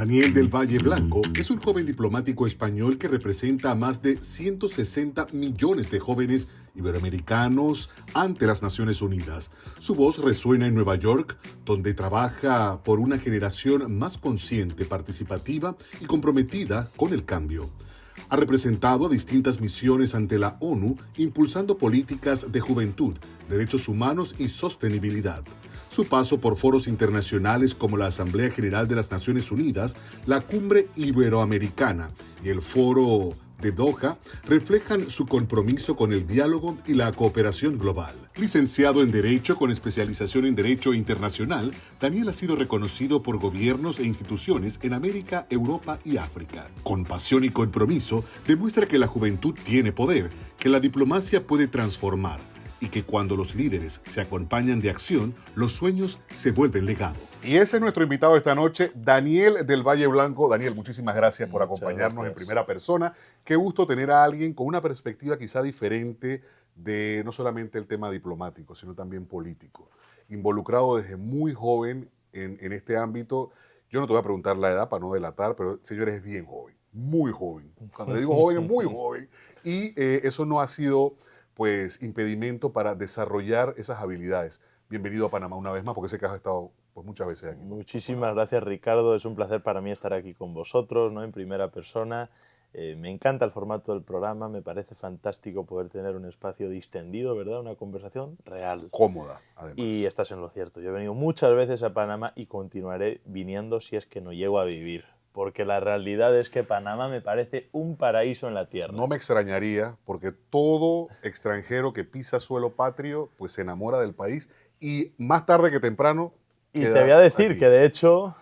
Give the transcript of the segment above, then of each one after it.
Daniel del Valle Blanco es un joven diplomático español que representa a más de 160 millones de jóvenes iberoamericanos ante las Naciones Unidas. Su voz resuena en Nueva York, donde trabaja por una generación más consciente, participativa y comprometida con el cambio. Ha representado a distintas misiones ante la ONU, impulsando políticas de juventud, derechos humanos y sostenibilidad. Su paso por foros internacionales como la Asamblea General de las Naciones Unidas, la Cumbre Iberoamericana y el Foro de Doha reflejan su compromiso con el diálogo y la cooperación global. Licenciado en Derecho con especialización en Derecho Internacional, Daniel ha sido reconocido por gobiernos e instituciones en América, Europa y África. Con pasión y compromiso, demuestra que la juventud tiene poder, que la diplomacia puede transformar y que cuando los líderes se acompañan de acción, los sueños se vuelven legado. Y ese es nuestro invitado esta noche, Daniel del Valle Blanco. Daniel, muchísimas gracias por acompañarnos en primera persona. Qué gusto tener a alguien con una perspectiva quizá diferente de no solamente el tema diplomático, sino también político. Involucrado desde muy joven en este ámbito. Yo no te voy a preguntar la edad para no delatar, pero señor, es bien joven, muy joven. Cuando le digo joven, es muy joven. Y eso no ha sido pues impedimento para desarrollar esas habilidades. Bienvenido a Panamá una vez más, porque sé que has estado pues, muchas veces aquí. Muchísimas gracias, Ricardo. Es un placer para mí estar aquí con vosotros, ¿no? En primera persona. Me encanta el formato del programa, me parece fantástico poder tener un espacio distendido, ¿verdad? Una conversación real. Cómoda, además. Y estás en lo cierto. Yo he venido muchas veces a Panamá y continuaré viniendo si es que no llego a vivir. Porque la realidad es que Panamá me parece un paraíso en la tierra. No me extrañaría, porque todo extranjero que pisa suelo patrio, pues se enamora del país y más tarde que temprano. Y te voy a decir que, de hecho,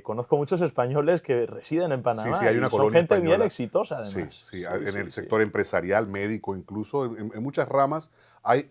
conozco muchos españoles que residen en Panamá. Sí, hay una y colonia son gente española. Bien exitosa, además. Sí, en el sector empresarial, médico, incluso, en muchas ramas, hay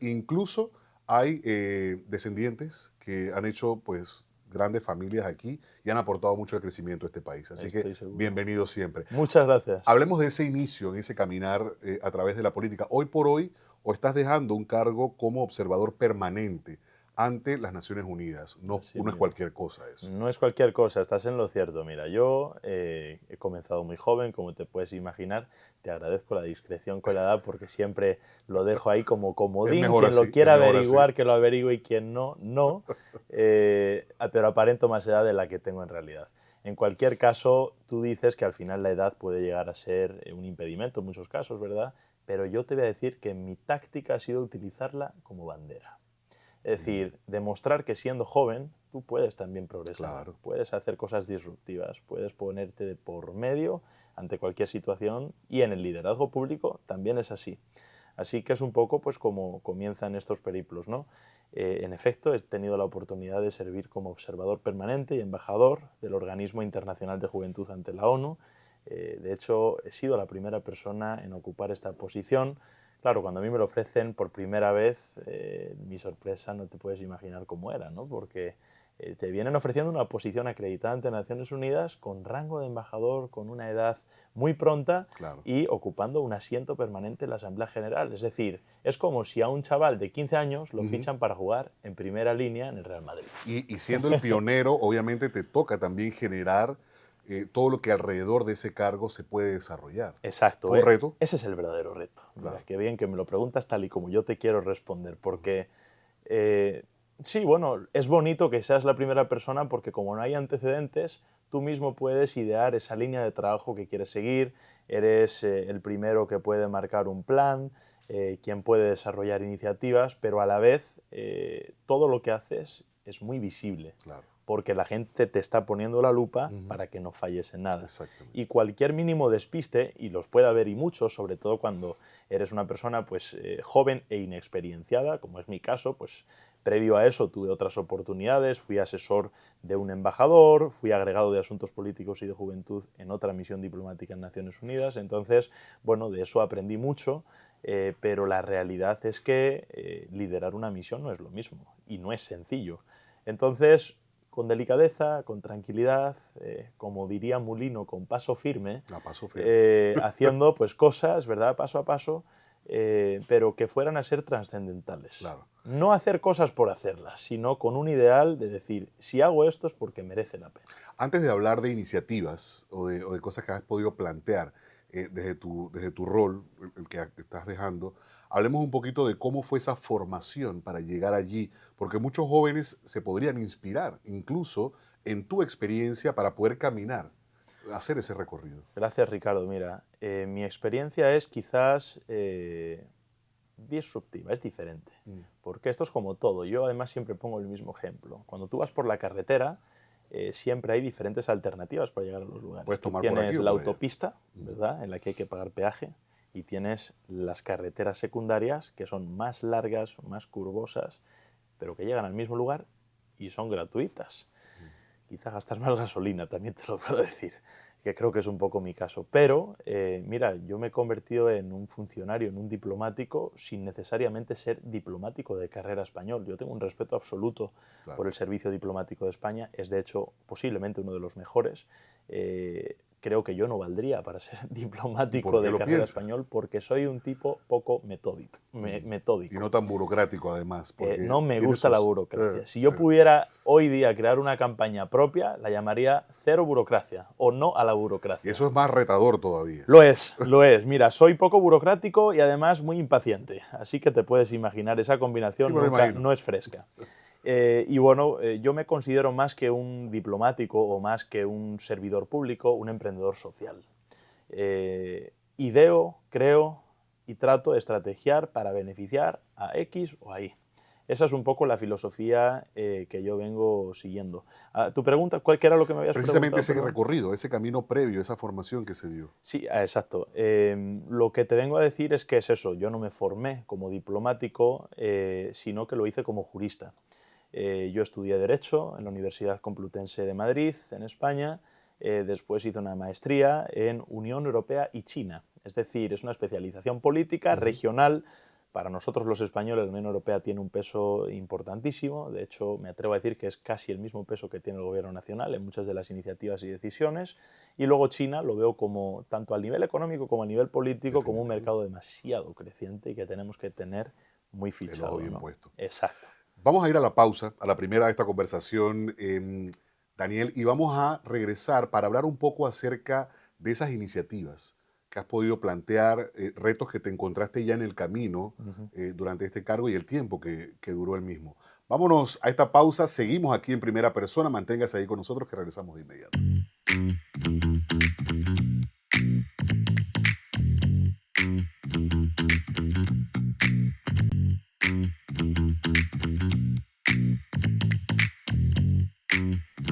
descendientes que han hecho, pues, grandes familias aquí y han aportado mucho al crecimiento de este país. Así que bienvenido siempre. Muchas gracias. Hablemos de ese inicio, en ese caminar a través de la política. Hoy por hoy, o estás dejando un cargo como observador permanente ante las Naciones Unidas. No es cualquier cosa eso. No es cualquier cosa, estás en lo cierto. Mira, yo he comenzado muy joven, como te puedes imaginar. Te agradezco la discreción con la edad porque siempre lo dejo ahí como comodín. Quien lo quiera averiguar, que lo averigüe, y quien no, no. Pero aparento más edad de la que tengo en realidad. En cualquier caso, tú dices que al final la edad puede llegar a ser un impedimento en muchos casos, ¿verdad? Pero yo te voy a decir que mi táctica ha sido utilizarla como bandera. Es decir, demostrar que siendo joven tú puedes también progresar, claro. Puedes hacer cosas disruptivas, puedes ponerte de por medio ante cualquier situación y en el liderazgo público también es así. Así que es un poco pues como comienzan estos periplos, ¿no? En efecto, he tenido la oportunidad de servir como observador permanente y embajador del Organismo Internacional de Juventud ante la ONU. De hecho, he sido la primera persona en ocupar esta posición. Claro, cuando a mí me lo ofrecen por primera vez, mi sorpresa no te puedes imaginar cómo era, ¿no? Porque te vienen ofreciendo una posición acreditada ante Naciones Unidas con rango de embajador, con una edad muy pronta, claro. Y ocupando un asiento permanente en la Asamblea General. Es decir, es como si a un chaval de 15 años lo fichan para jugar en primera línea en el Real Madrid. Y siendo el pionero, obviamente te toca también generar todo lo que alrededor de ese cargo se puede desarrollar. Exacto. ¿Fue un reto? Ese es el verdadero reto. Claro. Mira, qué bien que me lo preguntas tal y como yo te quiero responder, porque sí, bueno, es bonito que seas la primera persona porque como no hay antecedentes, tú mismo puedes idear esa línea de trabajo que quieres seguir, eres el primero que puede marcar un plan, quien puede desarrollar iniciativas, pero a la vez todo lo que haces es muy visible. Claro. Porque la gente te está poniendo la lupa para que no falles en nada. Y cualquier mínimo despiste, y los puede haber y muchos, sobre todo cuando eres una persona pues, joven e inexperienciada, como es mi caso, pues previo a eso tuve otras oportunidades, fui asesor de un embajador, fui agregado de Asuntos Políticos y de Juventud en otra misión diplomática en Naciones Unidas, entonces, bueno, de eso aprendí mucho, pero la realidad es que liderar una misión no es lo mismo, y no es sencillo. Entonces, con delicadeza, con tranquilidad, como diría Mulino, con paso firme, haciendo pues, cosas, ¿verdad?, paso a paso, pero que fueran a ser trascendentales. Claro. No hacer cosas por hacerlas, sino con un ideal de decir, si hago esto es porque merece la pena. Antes de hablar de iniciativas o de cosas que has podido plantear desde tu rol, el que estás dejando, hablemos un poquito de cómo fue esa formación para llegar allí, porque muchos jóvenes se podrían inspirar incluso en tu experiencia para poder caminar, hacer ese recorrido. Gracias, Ricardo. Mira, mi experiencia es quizás disruptiva, es diferente. Porque esto es como todo. Yo además siempre pongo el mismo ejemplo. Cuando tú vas por la carretera, siempre hay diferentes alternativas para llegar a los lugares. Puedes tomar tienes por aquí o la por allá. autopista, ¿verdad?, en la que hay que pagar peaje, y tienes las carreteras secundarias, que son más largas, más curvosas, pero que llegan al mismo lugar y son gratuitas. Quizá gastas más gasolina, también te lo puedo decir, que creo que es un poco mi caso. Pero, mira, yo me he convertido en un funcionario, en un diplomático, sin necesariamente ser diplomático de carrera español. Yo tengo un respeto absoluto por el Servicio Diplomático de España. Es, de hecho, posiblemente uno de los mejores. Creo que yo no valdría para ser diplomático de carrera español porque soy un tipo poco metódico. Y no tan burocrático, además. No me gusta la burocracia. Si yo pudiera hoy día crear una campaña propia, la llamaría Cero Burocracia o No a la Burocracia. Y eso es más retador todavía. Lo es. Mira, soy poco burocrático y además muy impaciente. Así que te puedes imaginar, esa combinación no es fresca. Y bueno, yo me considero más que un diplomático o más que un servidor público, un emprendedor social. Ideo, creo y trato de estrategiar para beneficiar a X o a Y. Esa es un poco la filosofía que yo vengo siguiendo. Tu pregunta, ¿cuál era lo que me habías preguntado? Precisamente ese recorrido, ese camino previo, esa formación que se dio. Sí, exacto. Lo que te vengo a decir es que es eso. Yo no me formé como diplomático, sino que lo hice como jurista. Yo estudié Derecho en la Universidad Complutense de Madrid, en España. Después hice una maestría en Unión Europea y China. Es decir, es una especialización política regional. Para nosotros los españoles, la Unión Europea tiene un peso importantísimo. De hecho, me atrevo a decir que es casi el mismo peso que tiene el Gobierno nacional en muchas de las iniciativas y decisiones. Y luego China lo veo como, tanto al nivel económico como a nivel político, como un mercado demasiado creciente y que tenemos que tener muy fichado. El ojo bien puesto. Exacto. Vamos a ir a la pausa, a la primera de esta conversación, Daniel, y vamos a regresar para hablar un poco acerca de esas iniciativas que has podido plantear, retos que te encontraste ya en el camino durante este cargo y el tiempo que duró el mismo. Vámonos a esta pausa, seguimos aquí en Primera Persona, manténgase ahí con nosotros que regresamos de inmediato.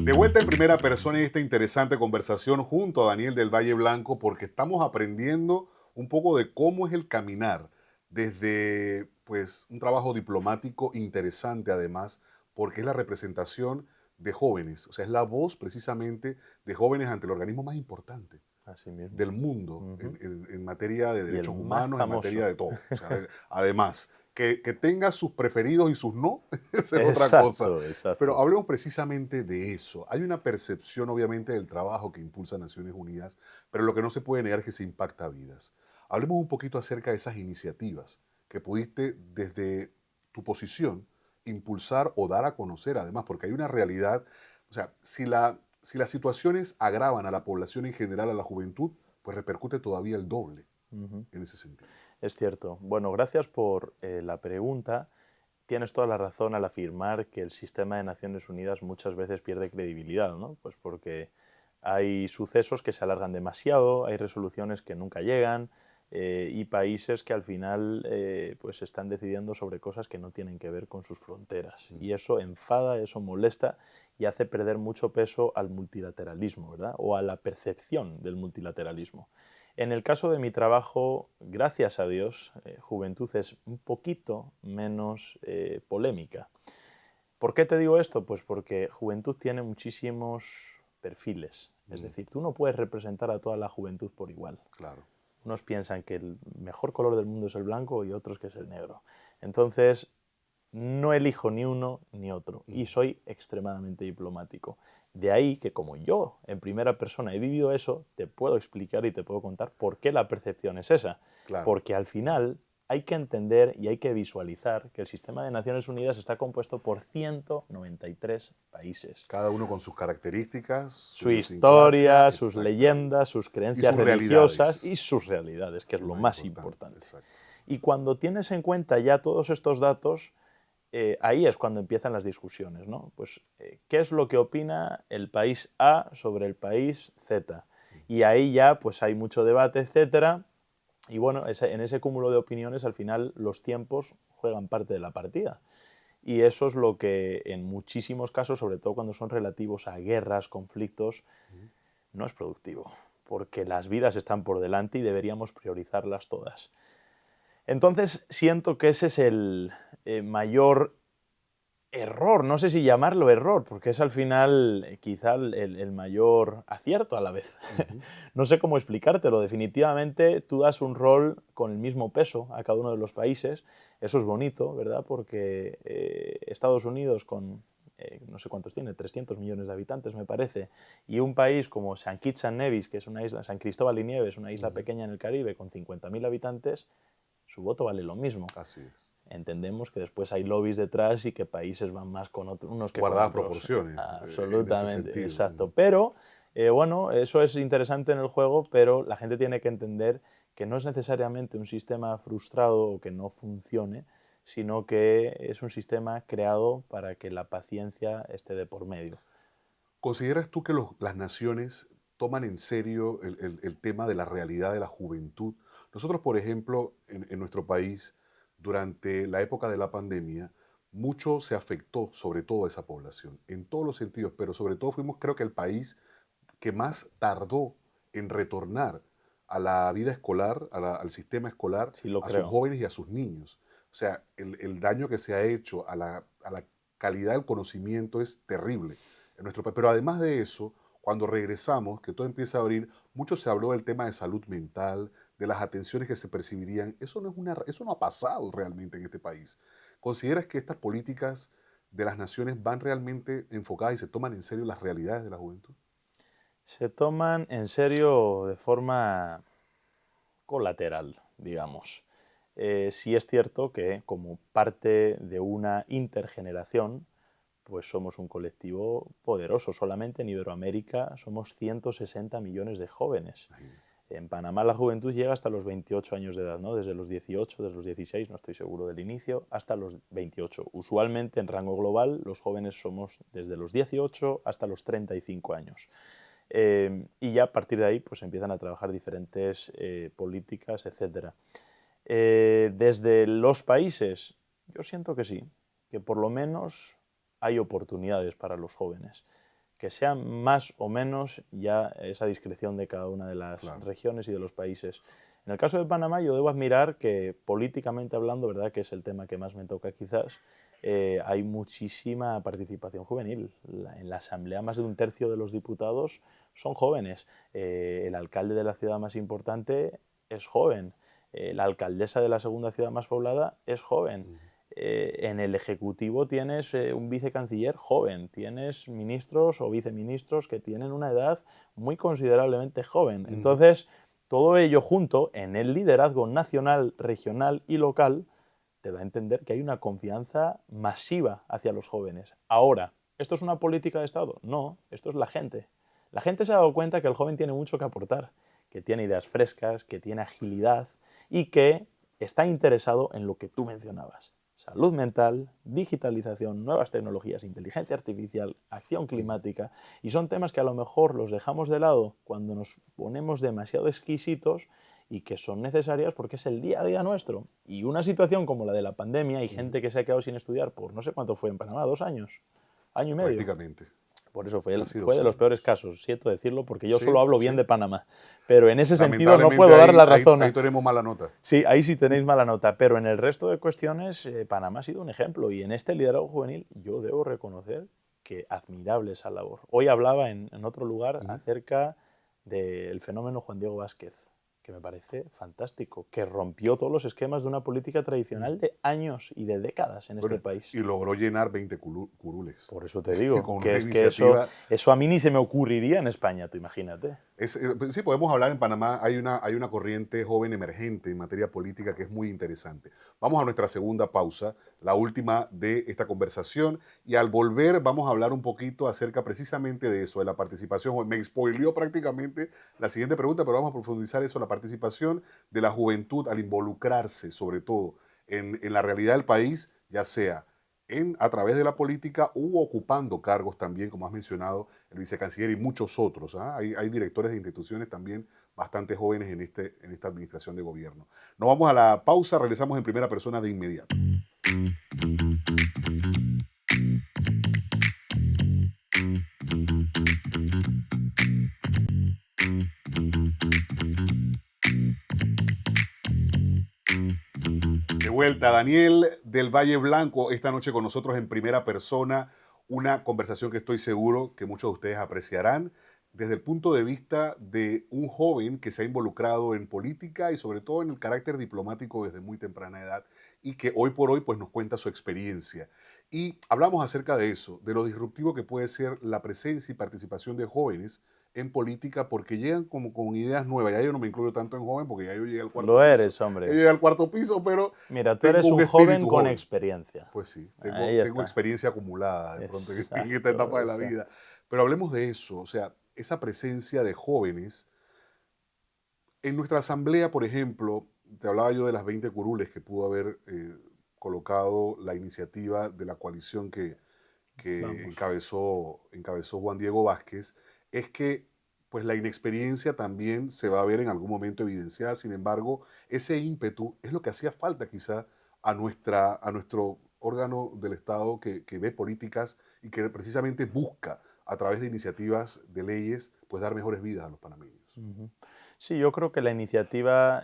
De vuelta en Primera Persona en esta interesante conversación junto a Daniel del Valle Blanco, porque estamos aprendiendo un poco de cómo es el caminar desde pues, un trabajo diplomático interesante además, porque es la representación de jóvenes, o sea, es la voz precisamente de jóvenes ante el organismo más importante del mundo en materia de derechos humanos, en materia de todo. O sea, además, que tenga sus preferidos y sus no, esa es otra cosa. Exacto. Pero hablemos precisamente de eso. Hay una percepción, obviamente, del trabajo que impulsa Naciones Unidas, pero lo que no se puede negar es que se impacta vidas. Hablemos un poquito acerca de esas iniciativas que pudiste, desde tu posición, impulsar o dar a conocer, además, porque hay una realidad. O sea, si las situaciones agravan a la población en general, a la juventud, pues repercute todavía el doble en ese sentido. Es cierto. Bueno, gracias por la pregunta. Tienes toda la razón al afirmar que el sistema de Naciones Unidas muchas veces pierde credibilidad, ¿no? Pues porque hay sucesos que se alargan demasiado, hay resoluciones que nunca llegan y países que al final pues están decidiendo sobre cosas que no tienen que ver con sus fronteras. Y eso enfada, eso molesta y hace perder mucho peso al multilateralismo, ¿verdad? O a la percepción del multilateralismo. En el caso de mi trabajo, gracias a Dios, Juventud es un poquito menos polémica. ¿Por qué te digo esto? Pues porque Juventud tiene muchísimos perfiles. Es decir, tú no puedes representar a toda la juventud por igual. Claro. Unos piensan que el mejor color del mundo es el blanco y otros que es el negro. Entonces, no elijo ni uno ni otro y soy extremadamente diplomático. De ahí que como yo en primera persona he vivido eso, te puedo explicar y te puedo contar por qué la percepción es esa. Claro. Porque al final hay que entender y hay que visualizar que el sistema de Naciones Unidas está compuesto por 193 países. Cada uno con sus características, su historia, sus leyendas, sus creencias religiosas y sus realidades, que es lo más importante. Y cuando tienes en cuenta ya todos estos datos, ahí es cuando empiezan las discusiones, ¿no? Pues, ¿qué es lo que opina el país A sobre el país Z? Y ahí ya pues hay mucho debate, etcétera. Y bueno, en ese cúmulo de opiniones, al final, los tiempos juegan parte de la partida. Y eso es lo que en muchísimos casos, sobre todo cuando son relativos a guerras, conflictos, no es productivo. Porque las vidas están por delante y deberíamos priorizarlas todas. Entonces, siento que ese es el mayor error, no sé si llamarlo error, porque es al final quizá el mayor acierto a la vez. No sé cómo explicártelo. Definitivamente tú das un rol con el mismo peso a cada uno de los países. Eso es bonito, ¿verdad? Porque Estados Unidos con, no sé cuántos tiene, 300 millones de habitantes me parece, y un país como San Kitts and Nevis, que es una isla, San Cristóbal y Nieves, una isla pequeña en el Caribe con 50.000 habitantes, su voto vale lo mismo. Así es. Entendemos que después hay lobbies detrás y que países van más con unos que guardadas con otros. Proporciones. Absolutamente, exacto. Pero, bueno, eso es interesante en el juego, pero la gente tiene que entender que no es necesariamente un sistema frustrado o que no funcione, sino que es un sistema creado para que la paciencia esté de por medio. ¿Consideras tú que las naciones toman en serio el tema de la realidad de la juventud? Nosotros, por ejemplo, en nuestro país, durante la época de la pandemia, mucho se afectó sobre todo a esa población, en todos los sentidos, pero sobre todo fuimos, creo que, el país que más tardó en retornar a la vida escolar, al sistema escolar, Sí, lo a creo. sus jóvenes y a sus niños. O sea, el daño que se ha hecho a la calidad del conocimiento es terrible en nuestro país. Pero además de eso, cuando regresamos, que todo empieza a abrir, mucho se habló del tema de salud mental, de las atenciones que se percibirían. Eso no ha pasado realmente en este país. ¿Consideras que estas políticas de las naciones van realmente enfocadas y se toman en serio las realidades de la juventud? Se toman en serio de forma colateral, digamos. Sí es cierto que como parte de una intergeneración, pues somos un colectivo poderoso. Solamente en Iberoamérica somos 160 millones de jóvenes. En Panamá la juventud llega hasta los 28 años de edad, ¿no? Desde los 18, desde los 16, no estoy seguro del inicio, hasta los 28. Usualmente en rango global los jóvenes somos desde los 18 hasta los 35 años. Y ya a partir de ahí pues empiezan a trabajar diferentes políticas, etc. Desde los países, yo siento que sí, que por lo menos hay oportunidades para los jóvenes. Que sean más o menos ya esa discreción de cada una de las regiones y de los países. En el caso de Panamá yo debo admirar que políticamente hablando, verdad que es el tema que más me toca quizás, hay muchísima participación juvenil. En la asamblea más de un tercio de los diputados son jóvenes. El alcalde de la ciudad más importante es joven. La alcaldesa de la segunda ciudad más poblada es joven. En el Ejecutivo tienes un vicecanciller joven, tienes ministros o viceministros que tienen una edad muy considerablemente joven. Entonces, todo ello junto en el liderazgo nacional, regional y local te da a entender que hay una confianza masiva hacia los jóvenes. Ahora, ¿esto es una política de Estado? No, esto es la gente. La gente se ha dado cuenta que el joven tiene mucho que aportar, que tiene ideas frescas, que tiene agilidad y que está interesado en lo que tú mencionabas. Salud mental, digitalización, nuevas tecnologías, inteligencia artificial, acción climática, y son temas que a lo mejor los dejamos de lado cuando nos ponemos demasiado exquisitos y que son necesarias porque es el día a día nuestro. Y una situación como la de la pandemia, hay gente que se ha quedado sin estudiar por no sé cuánto fue en Panamá, 2 años, año y medio. Prácticamente. Por eso fue de los peores casos, siento decirlo, porque yo solo hablo bien de Panamá. Pero en ese sentido no puedo dar la razón. Ahí tenemos mala nota. Sí, ahí sí tenéis mala nota. Pero en el resto de cuestiones, Panamá ha sido un ejemplo. Y en este liderazgo juvenil yo debo reconocer que admirable esa labor. Hoy hablaba en otro lugar acerca del fenómeno Juan Diego Vázquez, que me parece fantástico, que rompió todos los esquemas de una política tradicional de años y de décadas en este país. Y logró llenar 20 curules. Por eso te digo, que es que eso a mí ni se me ocurriría en España, tú imagínate. Sí, podemos hablar en Panamá, hay una corriente joven emergente en materia política que es muy interesante. Vamos a nuestra segunda pausa, la última de esta conversación, y al volver vamos a hablar un poquito acerca precisamente de eso, de la participación. Me spoileó prácticamente la siguiente pregunta, pero vamos a profundizar eso, la participación de la juventud al involucrarse, sobre todo, en la realidad del país, ya sea a través de la política u ocupando cargos también, como has mencionado, el vicecanciller y muchos otros. ¿Ah? Hay directores de instituciones también bastante jóvenes en esta administración de gobierno. Nos vamos a la pausa, regresamos en primera persona de inmediato. De vuelta, Daniel del Valle Blanco, esta noche con nosotros en primera persona, una conversación que estoy seguro que muchos de ustedes apreciarán desde el punto de vista de un joven que se ha involucrado en política y sobre todo en el carácter diplomático desde muy temprana edad y que hoy por hoy pues, nos cuenta su experiencia. Y hablamos acerca de eso, de lo disruptivo que puede ser la presencia y participación de jóvenes en política porque llegan como con ideas nuevas. Ya yo no me incluyo tanto en joven porque ya yo llegué al cuarto piso. Lo eres, hombre. Yo llegué al cuarto piso, pero mira, tú eres un joven con experiencia. Pues sí, tengo experiencia acumulada de pronto en esta etapa de la vida. Pero hablemos de eso, o sea, esa presencia de jóvenes. En nuestra asamblea, por ejemplo, te hablaba yo de las 20 curules que pudo haber colocado la iniciativa de la coalición que encabezó Juan Diego Vázquez, es que pues la inexperiencia también se va a ver en algún momento evidenciada. Sin embargo, ese ímpetu es lo que hacía falta quizá a nuestro órgano del Estado que ve políticas y que precisamente busca a través de iniciativas de leyes pues dar mejores vidas a los panameños. Sí, yo creo que la iniciativa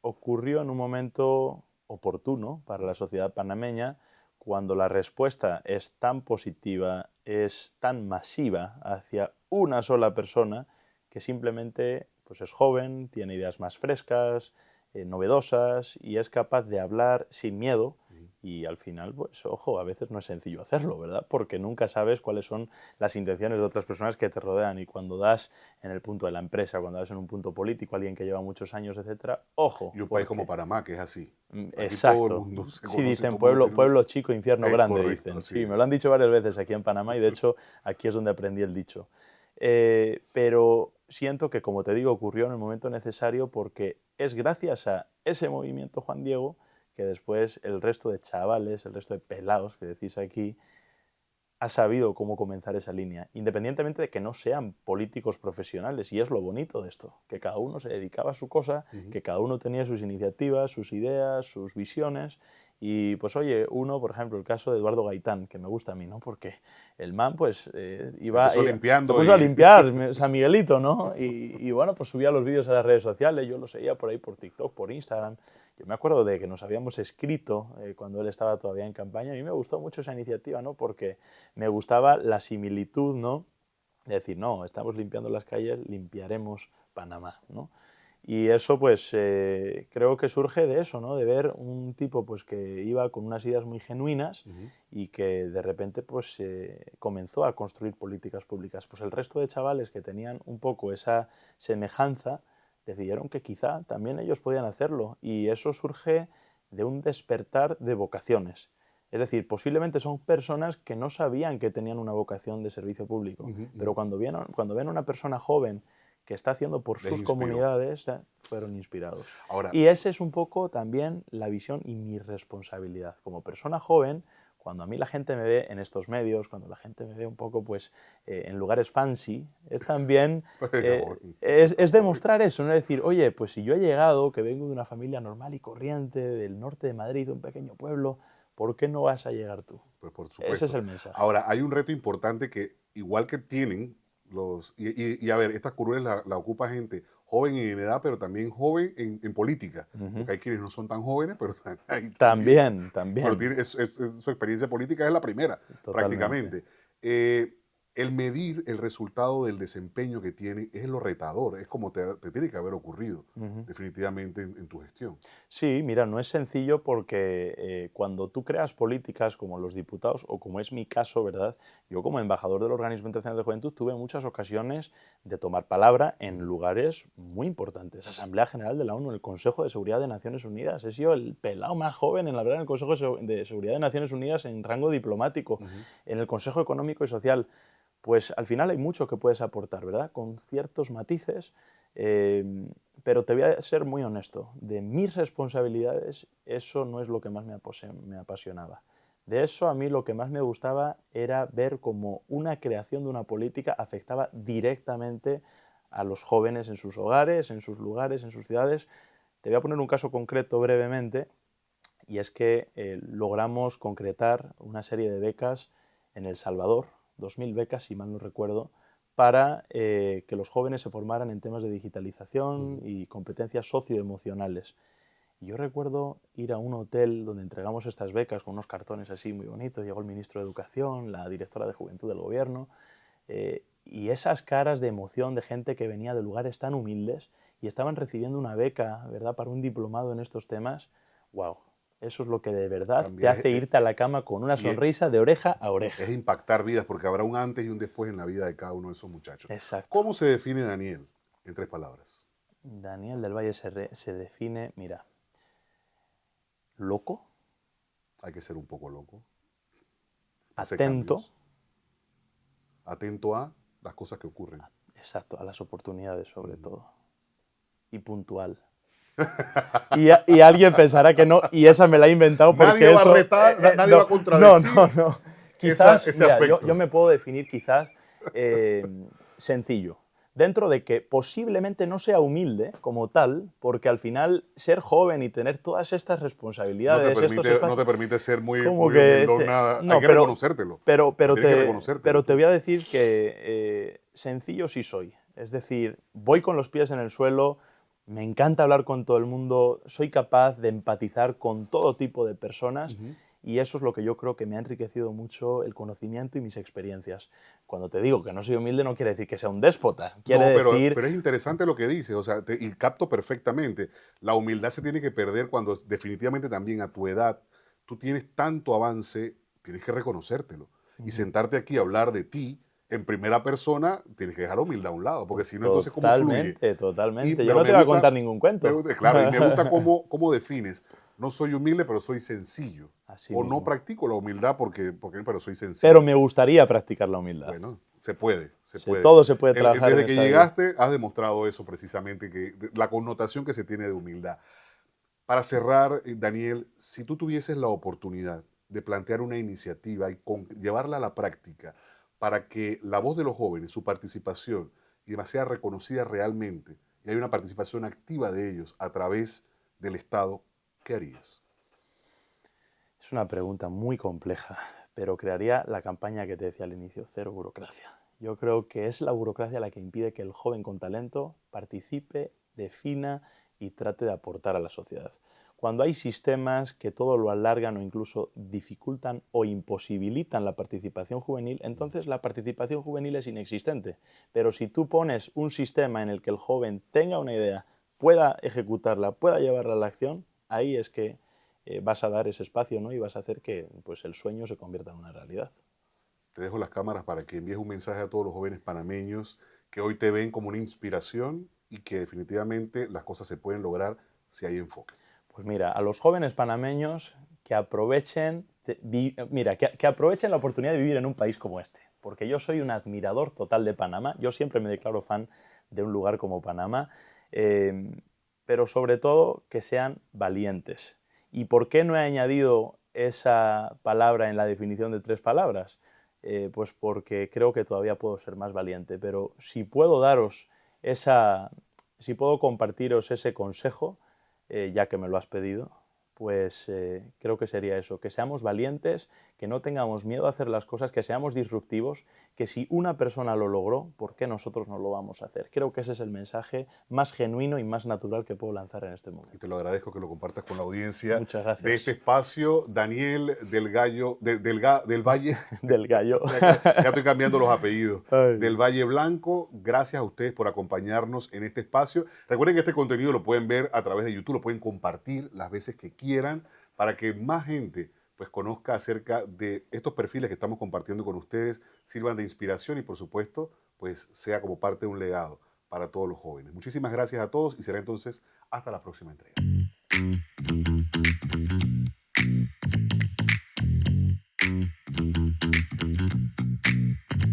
ocurrió en un momento oportuno para la sociedad panameña, cuando la respuesta es tan positiva, es tan masiva hacia una sola persona que simplemente pues es joven, tiene ideas más frescas, novedosas y es capaz de hablar sin miedo. Y al final, pues ojo, a veces no es sencillo hacerlo, ¿verdad? Porque nunca sabes cuáles son las intenciones de otras personas que te rodean y cuando das en el punto de la empresa, cuando das en un punto político, alguien que lleva muchos años, etcétera, ojo. Y un país como Panamá, que es así. Exacto. Todo el mundo se conoce, sí, dicen pueblo chico, infierno grande, correcto, dicen. Sí, me lo han dicho varias veces aquí en Panamá y de hecho aquí es donde aprendí el dicho. Pero siento que, como te digo, ocurrió en el momento necesario porque es gracias a ese movimiento, Juan Diego, que después el resto de chavales, el resto de pelados que decís aquí, ha sabido cómo comenzar esa línea, independientemente de que no sean políticos profesionales. Y es lo bonito de esto, que cada uno se dedicaba a su cosa, que cada uno tenía sus iniciativas, sus ideas, sus visiones. Y pues oye, por ejemplo, el caso de Eduardo Gaitán, que me gusta a mí, ¿no? Porque el man pues iba a limpiar San Miguelito, ¿no? Y bueno, pues subía los vídeos a las redes sociales, yo lo seguía por ahí por TikTok, por Instagram. Yo me acuerdo de que nos habíamos escrito cuando él estaba todavía en campaña. A mí me gustó mucho esa iniciativa, ¿no? Porque me gustaba la similitud, ¿no? De decir, no, estamos limpiando las calles, limpiaremos Panamá, ¿no? Y eso pues creo que surge de eso, ¿no? De ver un tipo pues que iba con unas ideas muy genuinas y que de repente pues comenzó a construir políticas públicas. Pues el resto de chavales que tenían un poco esa semejanza decidieron que quizá también ellos podían hacerlo y eso surge de un despertar de vocaciones. Es decir, posiblemente son personas que no sabían que tenían una vocación de servicio público, pero cuando ven a una persona joven que está haciendo por sus comunidades, fueron inspirados. Ahora, y esa es un poco también la visión y mi responsabilidad. Como persona joven, cuando a mí la gente me ve en estos medios, cuando la gente me ve un poco pues, en lugares fancy, es también es demostrar eso, ¿no? Es decir, oye, pues si yo he llegado, que vengo de una familia normal y corriente, del norte de Madrid, de un pequeño pueblo, ¿por qué no vas a llegar tú? Pues por supuesto. Ese es el mensaje. Ahora, hay un reto importante que, igual que tienen y a ver, estas curules la ocupa gente joven en edad, pero también joven en política. Porque hay quienes no son tan jóvenes, pero también. Pero su experiencia política es la primera, prácticamente. el medir el resultado del desempeño que tiene es lo retador, es como te tiene que haber ocurrido definitivamente en tu gestión. Sí, mira, no es sencillo porque cuando tú creas políticas como los diputados, o como es mi caso, ¿verdad? Yo como embajador del Organismo Internacional de Juventud tuve muchas ocasiones de tomar palabra en lugares muy importantes. Asamblea General de la ONU, el Consejo de Seguridad de Naciones Unidas. He sido el pelado más joven en hablar en el Consejo de Seguridad de Naciones Unidas en rango diplomático, en el Consejo Económico y Social. Pues al final hay mucho que puedes aportar, ¿verdad? Con ciertos matices, pero te voy a ser muy honesto. De mis responsabilidades, eso no es lo que más me apasionaba. De eso a mí lo que más me gustaba era ver cómo una creación de una política afectaba directamente a los jóvenes en sus hogares, en sus lugares, en sus ciudades. Te voy a poner un caso concreto brevemente, y es que logramos concretar una serie de becas en El Salvador, 2000 becas, si mal no recuerdo, para que los jóvenes se formaran en temas de digitalización y competencias socioemocionales. Y yo recuerdo ir a un hotel donde entregamos estas becas con unos cartones así muy bonitos. Llegó el ministro de Educación, la directora de Juventud del Gobierno, y esas caras de emoción de gente que venía de lugares tan humildes y estaban recibiendo una beca, ¿verdad?, para un diplomado en estos temas. ¡Wow! Eso es lo que de verdad También te hace irte a la cama con una sonrisa de oreja a oreja. Es impactar vidas, porque habrá un antes y un después en la vida de cada uno de esos muchachos. Exacto. ¿Cómo se define Daniel en 3 palabras? Daniel del Valle se define, mira, loco. Hay que ser un poco loco. Atento. Atento a las cosas que ocurren. Exacto, a las oportunidades sobre todo. Y puntual. Y alguien pensará que no, y esa me la he inventado porque nadie va a retar, nadie va a contradecir. No. Quizás, ese mira, yo me puedo definir quizás sencillo. Dentro de que posiblemente no sea humilde como tal, porque al final ser joven y tener todas estas responsabilidades... No te permite ser muy humildón, nada. No, hay que reconocértelo. Pero te voy a decir que sencillo sí soy. Es decir, voy con los pies en el suelo, me encanta hablar con todo el mundo, soy capaz de empatizar con todo tipo de personas. Y eso es lo que yo creo que me ha enriquecido mucho el conocimiento y mis experiencias. Cuando te digo que no soy humilde no quiere decir que sea un déspota. Pero es interesante lo que dices, o sea, y capto perfectamente. La humildad se tiene que perder cuando definitivamente también a tu edad tú tienes tanto avance, tienes que reconocértelo. Y sentarte aquí a hablar de ti en primera persona, tienes que dejar la humildad a un lado, porque si no, entonces ¿cómo fluye? Totalmente. Yo no te voy a contar ningún cuento. Claro, y me gusta cómo defines. No soy humilde, pero soy sencillo. Así o mismo. no practico la humildad pero soy sencillo. Pero me gustaría practicar la humildad. Bueno, se puede. Todo se puede trabajar. Desde que llegaste has demostrado eso precisamente, la connotación que se tiene de humildad. Para cerrar, Daniel, si tú tuvieses la oportunidad de plantear una iniciativa y llevarla a la práctica para que la voz de los jóvenes, su participación y demás sea reconocida realmente y hay una participación activa de ellos a través del Estado, ¿qué harías? Es una pregunta muy compleja, pero crearía la campaña que te decía al inicio, cero burocracia. Yo creo que es la burocracia la que impide que el joven con talento participe, defina y trate de aportar a la sociedad. Cuando hay sistemas que todo lo alargan o incluso dificultan o imposibilitan la participación juvenil, entonces la participación juvenil es inexistente. Pero si tú pones un sistema en el que el joven tenga una idea, pueda ejecutarla, pueda llevarla a la acción, ahí es que vas a dar ese espacio, ¿no? Y vas a hacer que pues, el sueño se convierta en una realidad. Te dejo las cámaras para que envíes un mensaje a todos los jóvenes panameños que hoy te ven como una inspiración y que definitivamente las cosas se pueden lograr si hay enfoque. Pues mira, a los jóvenes panameños que aprovechen, que aprovechen la oportunidad de vivir en un país como este, porque yo soy un admirador total de Panamá, yo siempre me declaro fan de un lugar como Panamá, pero sobre todo que sean valientes. ¿Y por qué no he añadido esa palabra en la definición de 3 palabras? Pues porque creo que todavía puedo ser más valiente, pero si puedo si puedo compartiros ese consejo, ya que me lo has pedido, pues creo que sería eso, que seamos valientes, que no tengamos miedo a hacer las cosas, que seamos disruptivos, que si una persona lo logró, ¿por qué nosotros no lo vamos a hacer? Creo que ese es el mensaje más genuino y más natural que puedo lanzar en este momento. Y te lo agradezco que lo compartas con la audiencia. Muchas gracias. De este espacio, Daniel del Valle. Del Gallo. Ya estoy cambiando los apellidos. Ay. Del Valle Blanco, gracias a ustedes por acompañarnos en este espacio. Recuerden que este contenido lo pueden ver a través de YouTube, lo pueden compartir las veces que quieran para que más gente pues conozca acerca de estos perfiles que estamos compartiendo con ustedes, sirvan de inspiración y por supuesto pues sea como parte de un legado para todos los jóvenes. Muchísimas gracias a todos y será entonces hasta la próxima entrega.